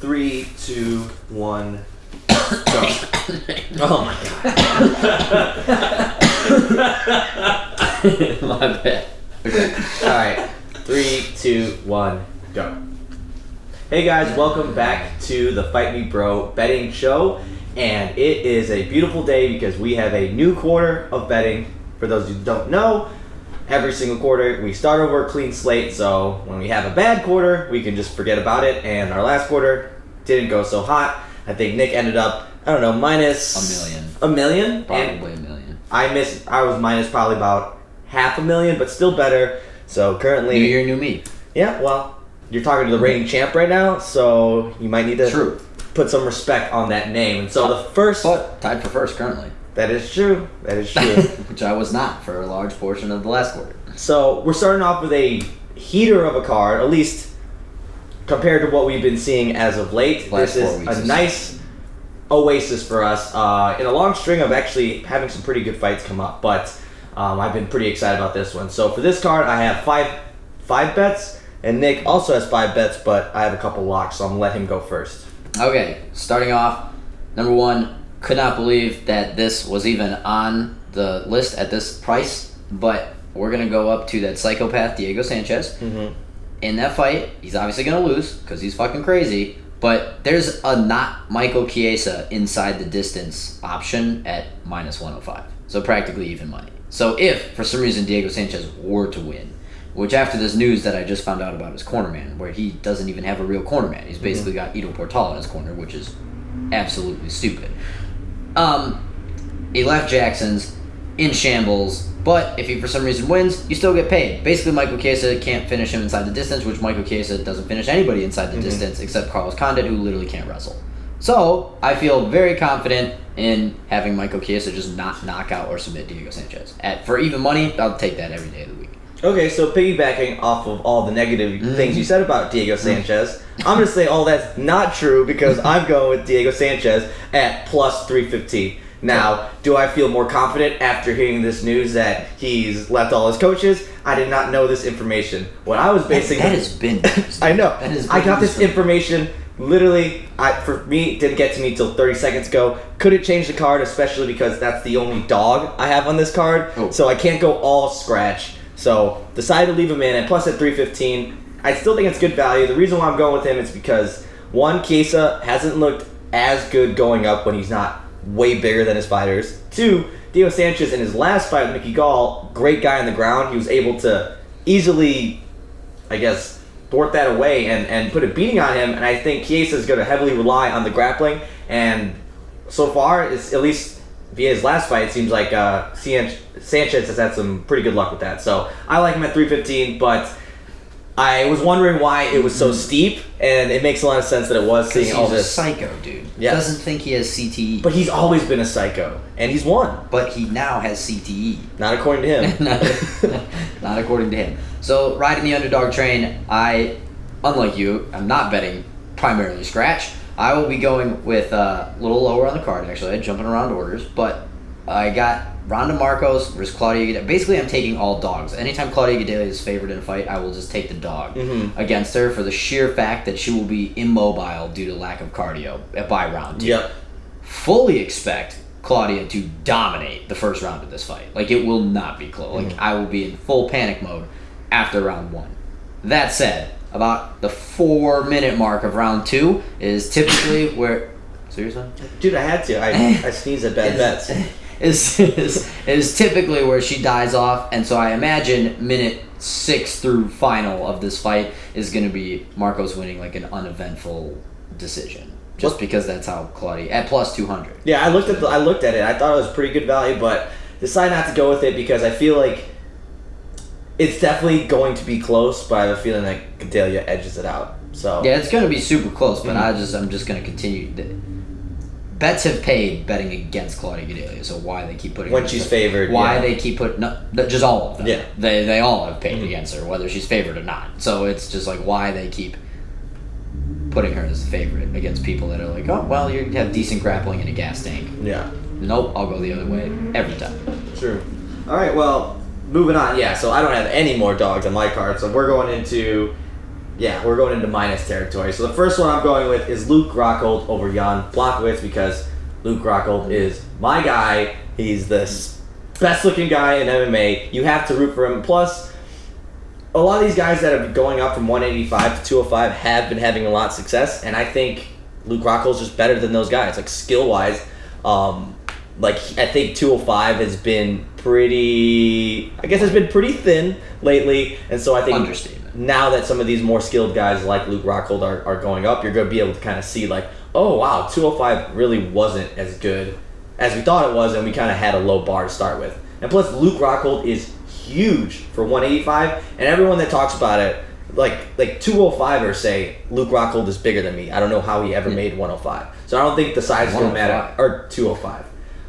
3, 2, 1, go. Oh my god. My bad. Okay. Alright. 3, 2, 1, go. Hey guys, welcome back to the Fight Me Bro Betting Show. And it is a beautiful day because we have a new quarter of betting. For those who don't know, every single quarter we start over a clean slate. So when we have a bad quarter, we can just forget about it. And our last quarter didn't go so hot. I think Nick ended up, I don't know, minus $1 million. $1 million? Probably $1 million. I was minus probably about $500,000, but still better. So currently, New year, new me. Yeah, well, you're talking to the reigning champ right now, so you might need to put some respect on that name. And so the first, but tied for first currently. That is true. That is true. Which I was not for a large portion of the last quarter. So we're starting off with a heater of a card, at least compared to what we've been seeing as of late. This is a nice oasis for us in a long string of actually having some pretty good fights come up. But I've been pretty excited about this one. So for this card, I have five bets, and Nick also has 5 bets, but I have a couple locks, so I'm gonna let him go first. Okay, starting off, number 1. Could not believe that this was even on the list at this price, but we're going to go up to that psychopath Diego Sanchez. Mm-hmm. In that fight, he's obviously going to lose because he's fucking crazy, but there's a not Michael Chiesa inside the distance option at minus 105, so practically even money. So if, for some reason, Diego Sanchez were to win, which after this news that I just found out about his cornerman, where he doesn't even have a real cornerman, he's basically got Ido Portal in his corner, which is absolutely stupid. He left Jackson's in shambles, but if he for some reason wins, you still get paid. Basically, Michael Chiesa can't finish him inside the distance, which Michael Chiesa doesn't finish anybody inside the distance except Carlos Condit, who literally can't wrestle. So, I feel very confident in having Michael Chiesa just not knock out or submit Diego Sanchez. For even money, I'll take that every day of the week. Okay, so piggybacking off of all the negative things you said about Diego Sanchez, I'm going to say all that's not true because I'm going with Diego Sanchez at plus 315. Now, do I feel more confident after hearing this news that he's left all his coaches? I did not know this information. What I was basing... That has been news. I know. I got this information literally, for me, it didn't get to me till 30 seconds ago. Couldn't change the card, especially because that's the only dog I have on this card. Oh. So I can't go all scratch. So decided to leave him in, and plus at 315, I still think it's good value. The reason why I'm going with him is because, one, Chiesa hasn't looked as good going up when he's not way bigger than his fighters. 2, Diego Sanchez in his last fight with Mickey Gall, great guy on the ground. He was able to easily, I guess, thwart that away and put a beating on him, and I think Chiesa is going to heavily rely on the grappling, and so far, it's, at least via his last fight, it seems like Sanchez has had some pretty good luck with that. So I like him at 315, but I was wondering why it was so steep, and it makes a lot of sense that it was seeing all this. He's a psycho, dude. Yeah. Doesn't think he has CTE. But he's always been a psycho, and he's won. But he now has CTE. Not according to him. Not according to him. So, riding the underdog train, unlike you, I'm not betting primarily scratch. I will be going with a little lower on the card, actually. I'm jumping around orders, but I got Ronda Marcos versus Claudia Gadelha. Basically, I'm taking all dogs. Anytime Claudia Gadelha is favored in a fight, I will just take the dog against her for the sheer fact that she will be immobile due to lack of cardio by round 2. Yep. Fully expect Claudia to dominate the first round of this fight. Like, it will not be close. Like, I will be in full panic mode after round 1. That said, about the 4-minute mark of round 2 is typically where... Seriously? Dude, I had to. I sneezed at bad bets. Is typically where she dies off, and so I imagine minute 6 through final of this fight is going to be Marcos winning like an uneventful decision. Just because that's how Claudia at plus 200. Yeah, I looked at it. I thought it was pretty good value, but decided not to go with it because I feel like it's definitely going to be close, but I have a feeling that Gadelha edges it out. So yeah, it's going to be super close, but I'm just going to continue. Bets have paid betting against Claudia Gadelha, so why they keep putting when she's favored? Why they keep putting just all of them? Yeah, they all have paid against her, whether she's favored or not. So it's just like why they keep putting her as the favorite against people that are like, oh well, you have decent grappling in a gas tank. Yeah. Nope, I'll go the other way every time. True. All right, well, moving on. Yeah, so I don't have any more dogs on my card, so we're going into Yeah, we're going into minus territory. So the first one I'm going with is Luke Rockhold over Jan Blachowicz because Luke Rockhold is my guy. He's the best looking guy in MMA. You have to root for him. Plus, a lot of these guys that are going up from 185 to 205 have been having a lot of success, and I think Luke Rockhold's just better than those guys, like skill-wise. I think 205 has been pretty thin lately, and so I think now that some of these more skilled guys like Luke Rockhold are going up, you're going to be able to kind of see like, oh wow, 205 really wasn't as good as we thought it was, and we kind of had a low bar to start with. And plus, Luke Rockhold is huge for 185, and everyone that talks about it, like 205ers say Luke Rockhold is bigger than me. I don't know how he ever made 105. So I don't think the size is going to matter, or 205.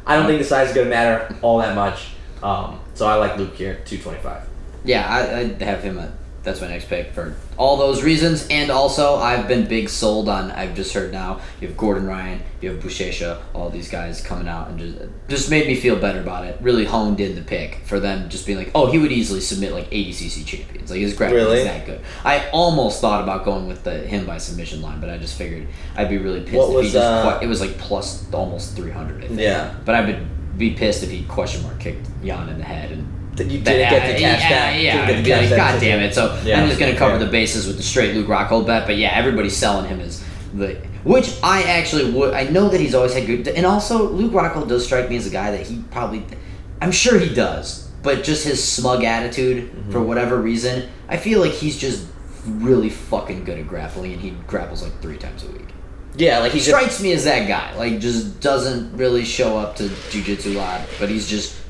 I don't think the size is going to matter all that much. So I like Luke here, 225. Yeah, I have him that's my next pick for all those reasons, and also I've been big sold on. I've just heard now you have Gordon Ryan, you have Buchecha, all these guys coming out, and just made me feel better about it. Really honed in the pick for them, just being like, oh, he would easily submit like ADCC champions. Like his grappling is that good. I almost thought about going with him by submission line, but I just figured I'd be really pissed if he just it was like plus almost 300. I think. Yeah, but I would be pissed if he question mark kicked Jan in the head and. That you didn't get the cash back. Yeah, I'd be like, God damn it. So I'm just going to cover the bases with the straight Luke Rockhold bet. But yeah, everybody's selling him as which I actually would. I know that he's always had good. And also, Luke Rockhold does strike me as a guy that he probably. I'm sure he does. But just his smug attitude, for whatever reason, I feel like he's just really fucking good at grappling. And he grapples like 3 times a week. Yeah, like he strikes me as that guy. Like, just doesn't really show up to jiu-jitsu a lot. But he's just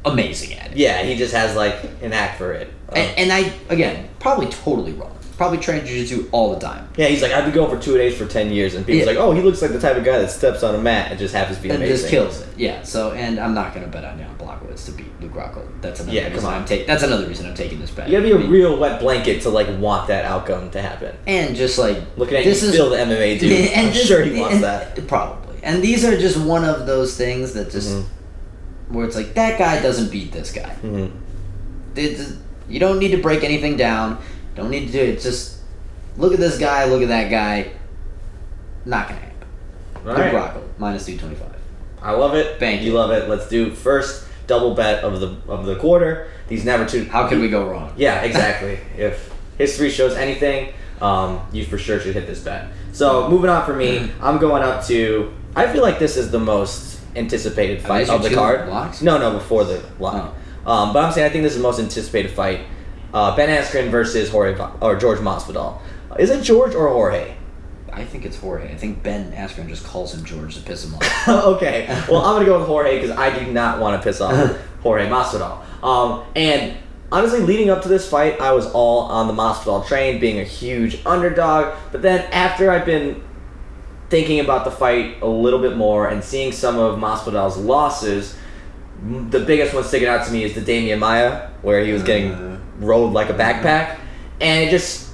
amazing at it. Yeah, he just has like an act for it. And I, again, probably totally wrong. Probably train jiu-jitsu all the time. Yeah, he's like, I've been going for 2 days for 10 years, and people's like, oh, he looks like the type of guy that steps on a mat and just happens to be amazing. And just kills it. Yeah. So, and I'm not gonna bet on Jan Blachowicz to beat Luke Rockhold. That's another reason that's another reason I'm taking this bet. You gotta be a real wet blanket to like want that outcome to happen. And just like looking at you still the MMA dude, I'm sure he wants that. Probably. And these are just one of those things that just where it's like that guy doesn't beat this guy. You don't need to break anything down. Don't need to do it. Just look at this guy, look at that guy. Not gonna happen. Luke Rockhold, minus 225. I love it. Thank you. You love it. Let's do first double bet of the quarter. These never two. How can we go wrong? Yeah, exactly. If history shows anything, you for sure should hit this bet. So moving on for me, I'm going up to. I feel like this is the most anticipated fight of the card. Blocks? No, before the lock. But I'm saying I think this is the most anticipated fight. Ben Askren versus George Masvidal. Is it George or Jorge? I think it's Jorge. I think Ben Askren just calls him George to piss him off. Okay. Well, I'm going to go with Jorge because I do not want to piss off Jorge Masvidal. And honestly, leading up to this fight, I was all on the Masvidal train, being a huge underdog. But then after I've been thinking about the fight a little bit more and seeing some of Masvidal's losses, the biggest one sticking out to me is the Damian Maia, where he was getting rolled like a backpack. And it just,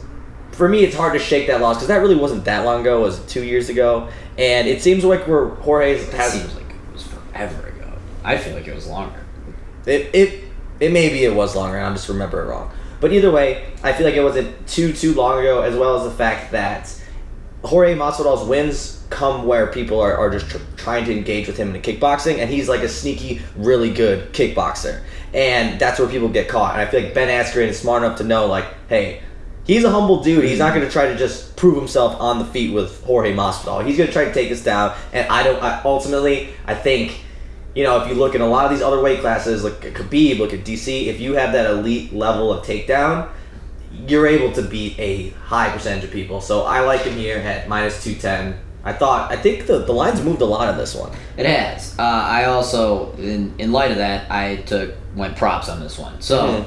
for me, it's hard to shake that loss because that really wasn't that long ago. It was 2 years ago. And it seems like where Jorge has... It seems like it was forever ago. I feel like it was longer. It maybe it was longer, and I'm just remember it wrong. But either way, I feel like it wasn't too long ago, as well as the fact that Jorge Masvidal's wins come where people are just trying to engage with him in the kickboxing, and he's like a sneaky, really good kickboxer. And that's where people get caught. And I feel like Ben Askren is smart enough to know, like, hey, he's a humble dude. He's not going to try to just prove himself on the feet with Jorge Masvidal. He's going to try to take us down. And ultimately, I think, you know, if you look at a lot of these other weight classes, look at Khabib, look at DC, if you have that elite level of takedown, you're able to beat a high percentage of people. So I like him here at minus 210. I think the line's moved a lot in this one. It has. I also, in light of that, went props on this one. So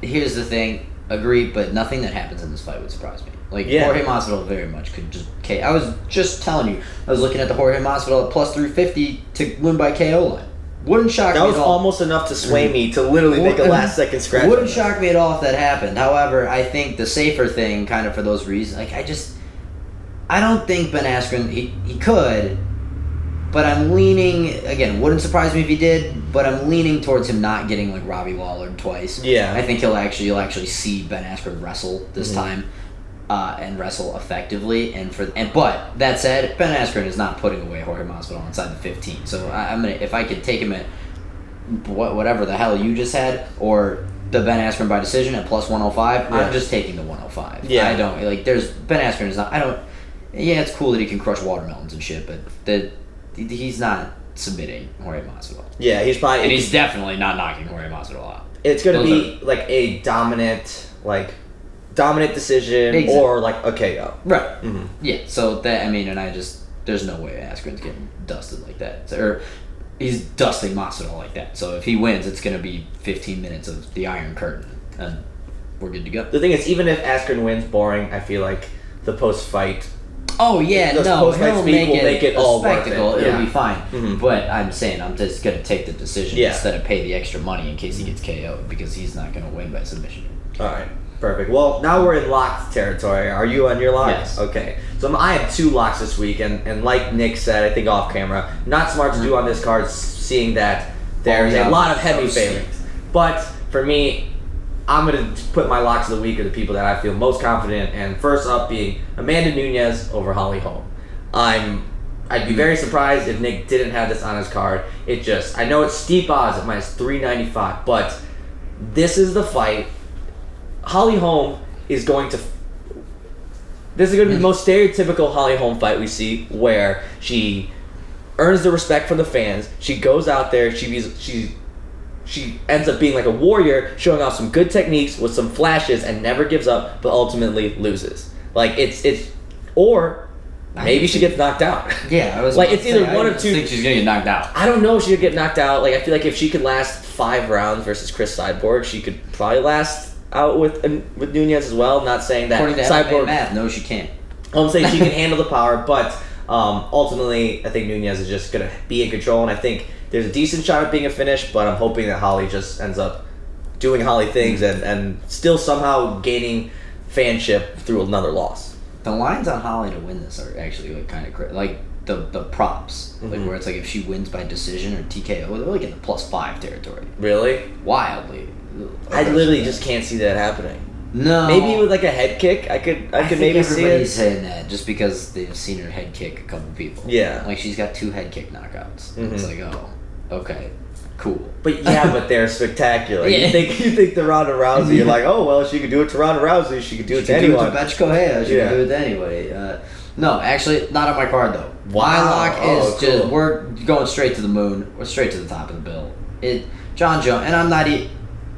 here's the thing. Agree, but nothing that happens in this fight would surprise me. Like, Jorge Masvidal very much could just KO. I was just telling you, I was looking at the Jorge Masvidal at plus 350 to win by KO line. Wouldn't shock me at all. That was almost enough to sway me to literally make a last-second scratch. Wouldn't shock me at all if that happened. However, I think the safer thing, kind of for those reasons, like, I don't think Ben Askren, he could, But I'm leaning, again, wouldn't surprise me if he did, but I'm leaning towards him not getting like Robbie Lawler twice. Yeah. I think you'll actually see Ben Askren wrestle this time, and wrestle effectively. But that said, Ben Askren is not putting away Jorge Masvidal inside the 15. So I'm gonna, if I could take him at whatever the hell you just had, or the Ben Askren by decision at plus 105, I'm just taking the 105. Yeah. I don't like. There's Ben Askren is not. I don't. Yeah, it's cool that he can crush watermelons and shit, but he's not submitting Jorge Masvidal. Yeah, he's probably... And he's definitely not knocking Jorge Masvidal out. It's going to be like a dominant decision, exactly. Or like a KO. Right. Mm-hmm. Yeah, so that, I mean, and I just... There's no way Askren's getting dusted like that. Or he's dusting Masvidal like that. So if he wins, it's going to be 15 minutes of the Iron Curtain, and we're good to go. The thing is, even if Askren wins boring, I feel like the post-fight... Oh yeah, no, he'll make it all spectacle. Worth it. It'll be fine. Mm-hmm. But I'm saying I'm just gonna take the decision instead of pay the extra money in case he gets KO'd, because he's not gonna win by submission. All right, perfect. Well, now we're in locked territory. Are you on your lock? Yes. Okay. So I have 2 locks this week, and like Nick said, I think off camera, not smart to do on this card, seeing that there's a lot of heavy favorites. But for me, I'm going to put my locks of the week of the people that I feel most confident, and first up being Amanda Nunes over Holly Holm. I'd be very surprised if Nick didn't have this on his card. I know it's steep odds at minus 395, but this is the fight. Holly Holm is going to... This is going to be the most stereotypical Holly Holm fight we see, where she earns the respect from the fans. She goes out there, she ends up being like a warrior, showing off some good techniques with some flashes and never gives up, but ultimately loses. Like, or maybe she gets knocked out. Yeah, I was like, it's either one of two. I think she's gonna get knocked out. I don't know if she'll get knocked out. Like, I feel like if she could last 5 rounds versus Chris Cyborg, she could probably last out with Nunes as well. I'm not saying that according to Cyborg... math, no, she can't. I'm saying she can handle the power, but ultimately, I think Nunes is just gonna be in control, and I think there's a decent shot at being a finish, but I'm hoping that Holly just ends up doing Holly things and still somehow gaining fanship through another loss. The lines on Holly to win this are actually like kind of crazy. Like the props, like where it's like if she wins by decision or TKO, they're like in the +5 territory. Really? Wildly. I literally just can't see that happening. No. Maybe with like a head kick, I could maybe see it. Everybody's saying that just because they've seen her head kick a couple people. Yeah. Like she's got 2 head kick knockouts. Mm-hmm. It's like, oh, okay, cool. But they're spectacular. Yeah. You think the Ronda Rousey, you're like, oh well, she could do it to Ronda Rousey, she could do it to anyone. She could do it to Betch Correia, she could do it to anybody. No, actually, not on my card though. Wow. My lock is cool. just we're going straight to the moon. We're straight to the top of the bill. John Jones, and I'm not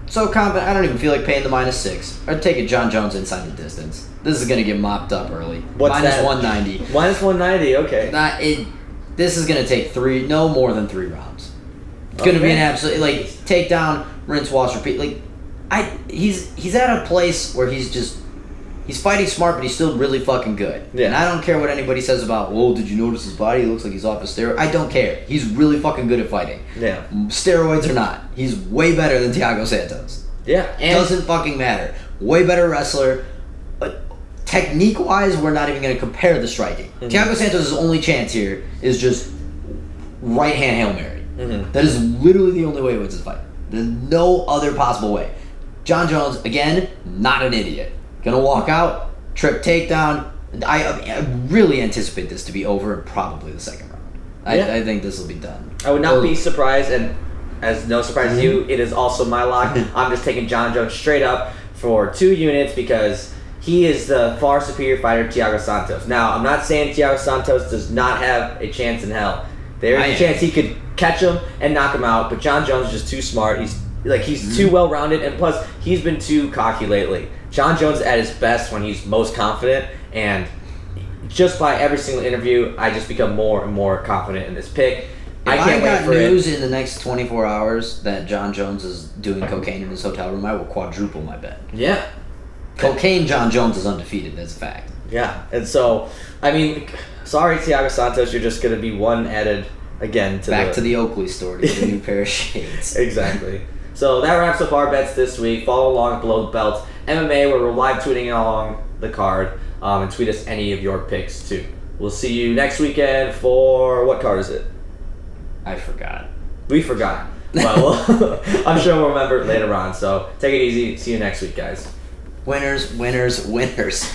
so confident. I don't even feel like paying the -6. I'd take it John Jones inside the distance. This is gonna get mopped up early. What's that? -190. -190. Okay. This is gonna take no more than 3 rounds. It's gonna be an absolute takedown, rinse, wash, repeat. He's at a place where he's fighting smart, but he's still really fucking good. Yeah. And I don't care what anybody says about, whoa, did you notice his body? He looks like he's off a steroid. I don't care. He's really fucking good at fighting. Yeah. Steroids or not, he's way better than Thiago Santos. Yeah. And doesn't fucking matter. Way better wrestler. Technique-wise, we're not even going to compare the striking. Mm-hmm. Thiago Santos' only chance here is just right-hand Hail Mary. Mm-hmm. That is literally the only way he wins this fight. There's no other possible way. John Jones, again, not an idiot. Gonna walk out, trip takedown. I really anticipate this to be over in probably the 2nd round. I think this will be done. I would not be surprised, and as no surprise to you, it is also my lock. I'm just taking John Jones straight up for 2 units because he is the far superior fighter to Thiago Santos. Now, I'm not saying Thiago Santos does not have a chance in hell. There is a chance he could catch him and knock him out, but John Jones is just too smart. He's too well-rounded, and plus, he's been too cocky lately. John Jones is at his best when he's most confident, and just by every single interview, I just become more and more confident in this pick. I can't wait for news in the next 24 hours that John Jones is doing cocaine in his hotel room, I will quadruple my bet. Yeah. Cocaine John Jones is undefeated, that's a fact. Yeah, and so, I mean, sorry, Thiago Santos, you're just going to be one added again to Back to the Oakley store to get a new pair of shades. Exactly. So that wraps up our bets this week. Follow along below the belt MMA, where we're live tweeting along the card, and tweet us any of your picks too. We'll see you next weekend for what card is it? I forgot. We forgot. Well, I'm sure we'll remember it later on. So take it easy. See you next week, guys. Winners, winners, winners.